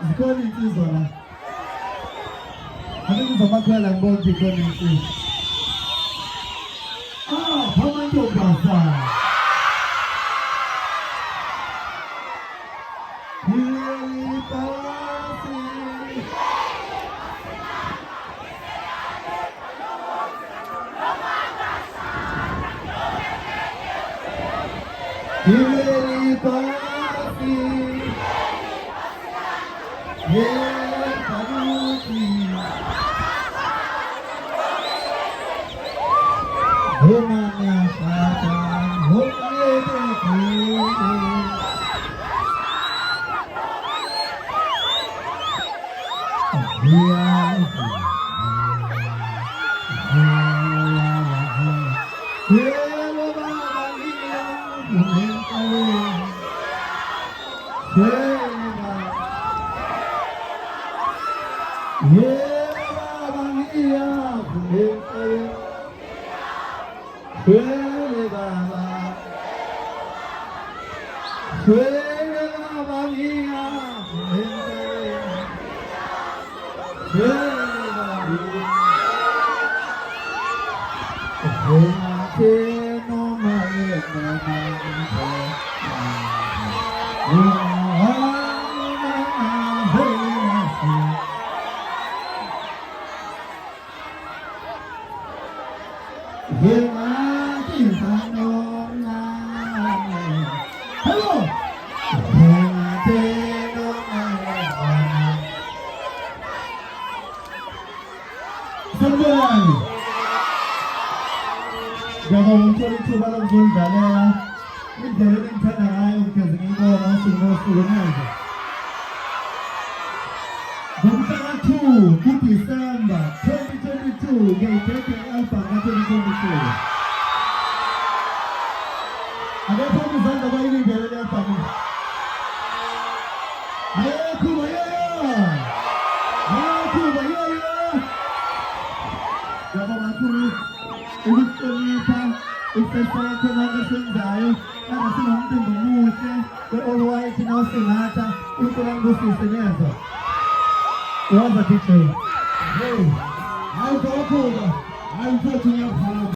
Zikhona insizwa la. Ake ngizobakhwela ngibonke ikhona insizwa. Amantombazana. December 2022, Gaiteke Alpha 2022. Ada pun sana bayi ni berada apa ni? Aku bayar. Jangan aku ini terlipa. Saya kena senjai. Karena senang tembus. Berolai senang senata. Untuk orang busuk senjata. What's the teacher? Hey, I'll go over. I'll go to your house.